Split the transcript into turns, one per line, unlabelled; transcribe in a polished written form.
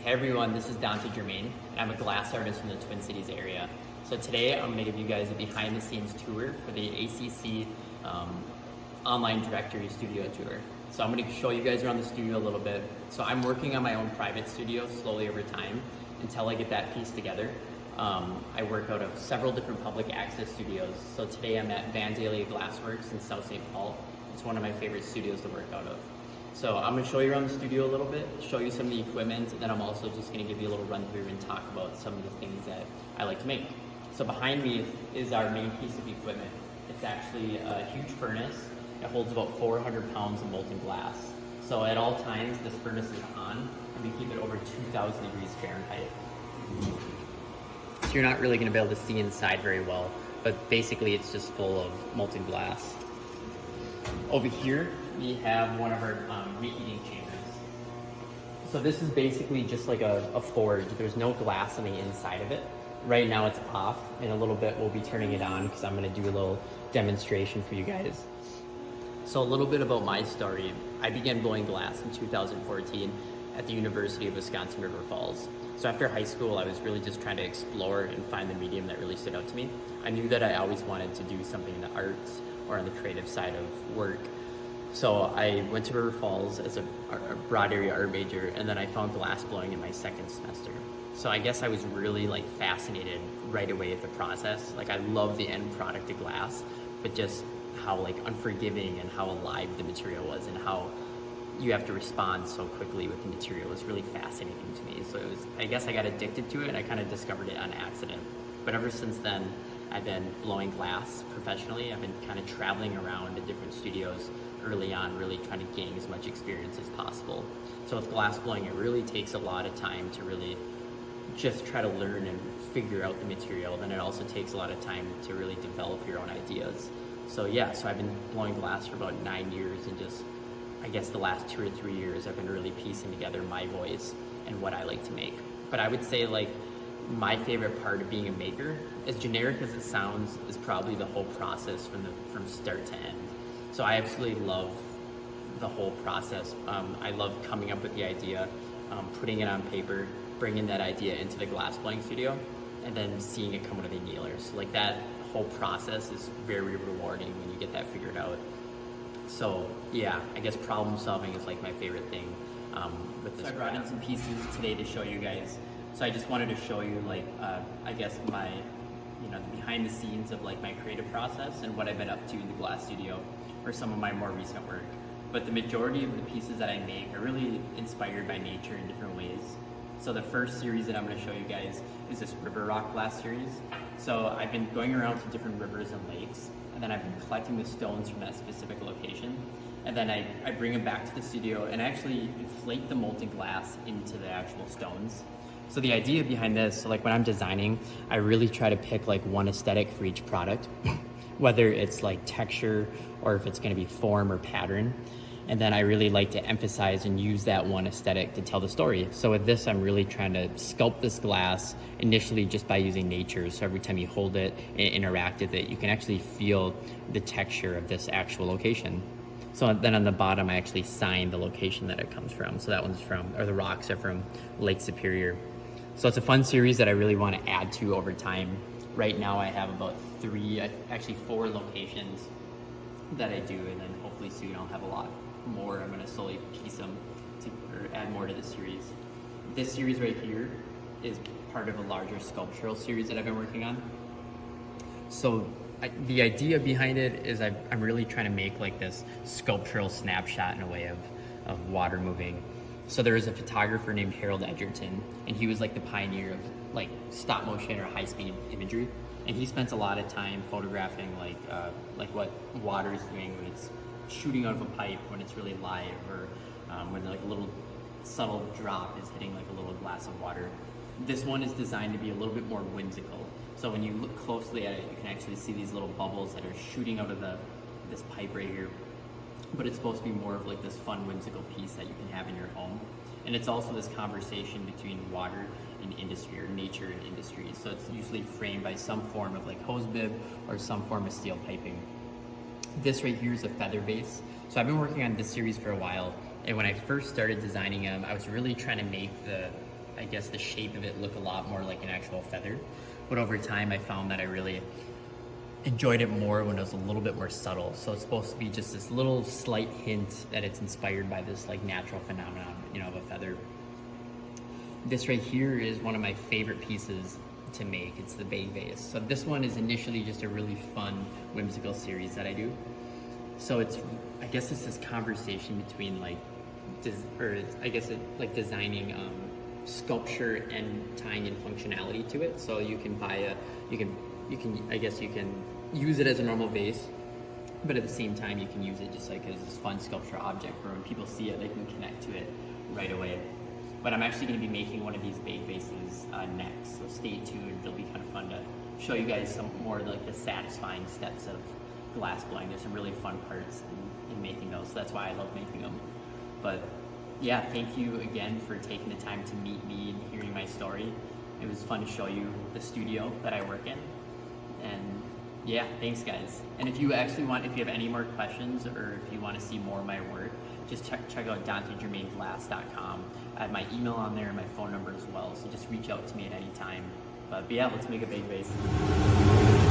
Hey everyone, this is Dante Germain, and I'm a glass artist from the Twin Cities area. So today I'm going to give you guys a behind the scenes tour for the ACC online directory studio tour. So I'm going to show you guys around the studio a little bit. So I'm working on my own private studio slowly over time until I get that piece together. I work out of several different public access studios. So today I'm at Vandalia Glassworks in South St. Paul. It's one of my favorite studios to work out of. So I'm going to show you around the studio a little bit, show you some of the equipment, and then I'm also just going to give you a little run through and talk about some of the things that I like to make. So behind me is our main piece of equipment. It's actually a huge furnace. It holds about 400 pounds of molten glass. So at all times, this furnace is on, and we keep it over 2,000 degrees Fahrenheit. So you're not really going to be able to see inside very well, but basically it's just full of molten glass. Over here, we have one of our reheating chambers. So this is basically just like a forge. There's no glass on the inside of it. Right now it's off. In a little bit we'll be turning it on because I'm going to do a little demonstration for you guys. So a little bit about my story. I began blowing glass in 2014 at the University of Wisconsin River Falls. So after high school, I was really just trying to explore and find the medium that really stood out to me. I knew that I always wanted to do something in the arts or on the creative side of work. So I went to River Falls as a broad area art major, and then I found glass blowing in my second semester. So I guess I was really like fascinated right away at the process. Like I love the end product of glass, but just how like unforgiving and how alive the material was and how you have to respond so quickly with the material was really fascinating to me. So it was, I guess I got addicted to it and I kind of discovered it on accident. But ever since then, I've been blowing glass professionally. I've been kind of traveling around to different studios early on, really trying to gain as much experience as possible. So with glass blowing, it really takes a lot of time to really just try to learn and figure out the material. Then it also takes a lot of time to really develop your own ideas. So yeah, so I've been blowing glass for about 9 years, and just, I guess the last 2 or 3 years, I've been really piecing together my voice and what I like to make. But I would say like my favorite part of being a maker, as generic as it sounds, is probably the whole process from start to end. So I absolutely love the whole process. I love coming up with the idea, putting it on paper, bringing that idea into the glass blowing studio, and then seeing it come out of the annealers. Like that whole process is very rewarding when you get that figured out. So yeah, I guess problem solving is like my favorite thing with this. So I brought in some pieces today to show you guys. So I just wanted to show you like, I guess my, the behind the scenes of like my creative process and what I've been up to in the glass studio, or some of my more recent work. But the majority of the pieces that I make are really inspired by nature in different ways. So the first series that I'm going to show you guys is this river rock glass series. So I've been going around to different rivers and lakes, and then I've been collecting the stones from that specific location. And then I bring them back to the studio and actually inflate the molten glass into the actual stones. So the idea behind this, so like when I'm designing, I really try to pick like one aesthetic for each product, whether it's like texture or if it's going to be form or pattern. And then I really like to emphasize and use that one aesthetic to tell the story. So with this, I'm really trying to sculpt this glass initially just by using nature. So every time you hold it and interact with it, you can actually feel the texture of this actual location. So then on the bottom, I actually sign the location that it comes from. So that one's from, or the rocks are from Lake Superior. So it's a fun series that I really want to add to over time. Right now I have about 4 locations that I do, and then hopefully soon I'll have a lot more. I'm going to slowly piece them or add more to the series. This series right here is part of a larger sculptural series that I've been working on. So the idea behind it is I'm really trying to make like this sculptural snapshot in a way of water moving. So there was a photographer named Harold Edgerton, and he was like the pioneer of like stop motion or high speed imagery. And he spent a lot of time photographing like what water is doing when it's shooting out of a pipe, when it's really live, or when like a little subtle drop is hitting like a little glass of water. This one is designed to be a little bit more whimsical. So when you look closely at it, you can actually see these little bubbles that are shooting out of this pipe right here. But it's supposed to be more of like this fun, whimsical piece that you can have in your home. And it's also this conversation between water and industry, or nature and industry. So it's usually framed by some form of like hose bib or some form of steel piping. This right here is a feather base. So I've been working on this series for a while, and when I first started designing them, I was really trying to make I guess the shape of it look a lot more like an actual feather. But over time, I found that I really enjoyed it more when it was a little bit more subtle. So it's supposed to be just this little slight hint that it's inspired by this like natural phenomenon, you know, of a feather. This right here is one of my favorite pieces to make. It's the bag vase. So this one is initially just a really fun, whimsical series that I do. So I guess it's this conversation between like, designing sculpture and tying in functionality to it. So you can buy you can use it as a normal vase, but at the same time you can use it just like as this fun sculpture object where when people see it, they can connect to it right away. But I'm actually going to be making one of these bag vases next, so stay tuned. It'll be kind of fun to show you guys some more like the satisfying steps of glass blowing. There's some really fun parts in making those, so that's why I love making them. But yeah, thank you again for taking the time to meet me and hearing my story. It was fun to show you the studio that I work in. And yeah, thanks guys. And if you have any more questions or if you want to see more of my work, just check out DanteGermainGlass.com. I have my email on there and my phone number as well, so just reach out to me at any time. But yeah, let's make a big vase.